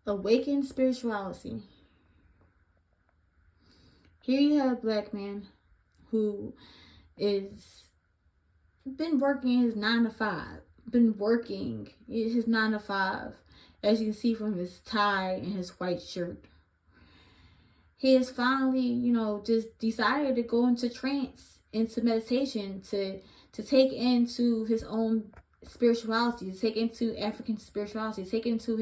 Awakened spirituality. Here you have a black man who is been working his 9 to 5, been working his 9 to 5, as you can see from his tie and his white shirt. He has finally, just decided to go into trance, into meditation, to take into his own spirituality, to take into African spirituality, to take into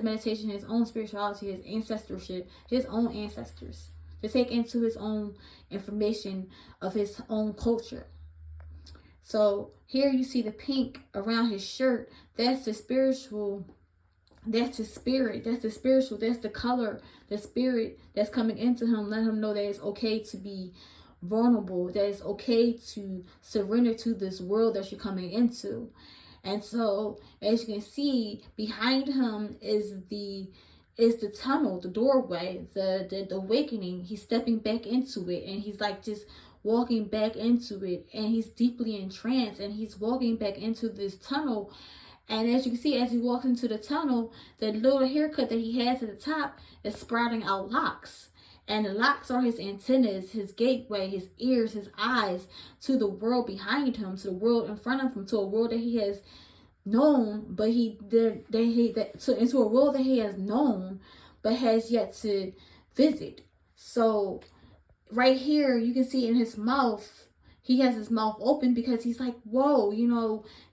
meditation, his own spirituality, his ancestorship, his own ancestors, to take into his own information of his own culture. So here you see the pink around his shirt. That's the spiritual. That's the spirit. That's the spiritual. That's the color, the spirit that's coming into him. Let him know that it's okay to be vulnerable. That it's okay to surrender to this world that you're coming into. And so, as you can see, behind him is the tunnel, the doorway, the awakening. He's stepping back into it, and he's like just walking back into it, and he's deeply entranced, and he's walking back into this tunnel. And as you can see, as he walks into the tunnel, the little haircut that he has at the top is sprouting out locks. And the locks are his antennas, his gateway, his ears, his eyes to the world behind him, to the world in front of him, to a world that he has known, but into a world that he has known, but has yet to visit. So right here, you can see in his mouth, he has his mouth open because he's like, whoa,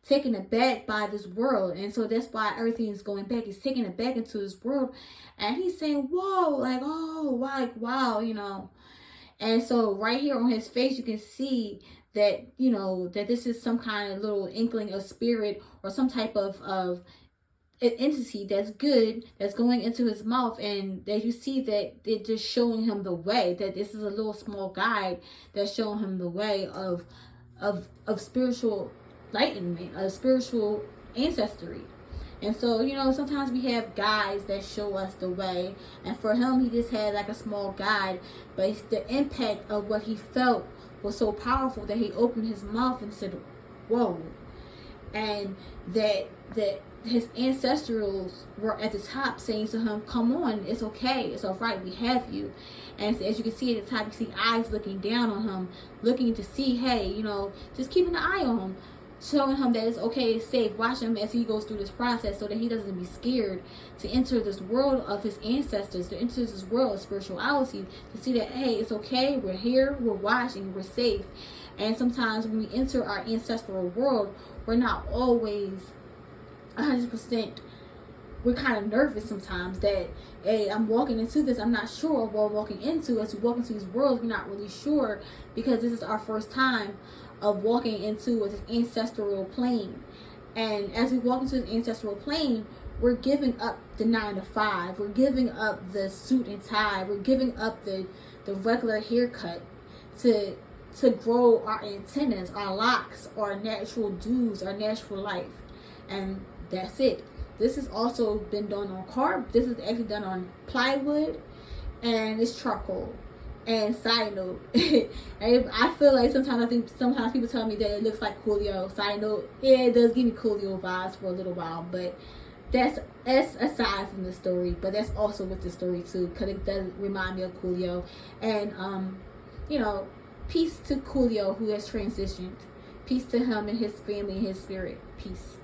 taken aback by this world. And so that's why everything is going back. He's taking it back into this world. And he's saying, whoa, like, oh, like, wow. And so right here on his face, you can see that, that this is some kind of little inkling of spirit or some type of entity that's good, that's going into his mouth, and that you see that it's just showing him the way, that this is a little small guide that's showing him the way of spiritual enlightenment, of spiritual ancestry. And so, sometimes we have guides that show us the way, and for him, he just had like a small guide, but the impact of what he felt was so powerful that he opened his mouth and said, whoa. And that his ancestrals were at the top saying to him, come on, it's okay, it's all right, we have you. And as you can see at the top, you see eyes looking down on him, looking to see, hey, just keeping an eye on him, showing him that it's okay, it's safe. Watch him as he goes through this process so that he doesn't be scared to enter this world of his ancestors, to enter this world of spirituality, to see that, hey, it's okay, we're here, we're watching, we're safe. And sometimes when we enter our ancestral world, we're not always 100%. We're kind of nervous sometimes that, hey, I'm walking into this, I'm not sure what I'm walking into. As we walk into these worlds, we're not really sure because this is our first time of walking into this ancestral plane. And as we walk into this ancestral plane, we're giving up the 9 to 5. We're giving up the suit and tie. We're giving up the regular haircut to grow our antennas, our locks, our natural dews, our natural life. And that's it. This has also been done on this is actually done on plywood, and it's charcoal. And side note, I feel like sometimes people tell me that it looks like Coolio. Side note, yeah, it does give me Coolio vibes for a little while, but that's aside from the story. But that's also with the story too, because it does remind me of Coolio. And peace to Coolio, who has transitioned. Peace to him and his family and his spirit. Peace.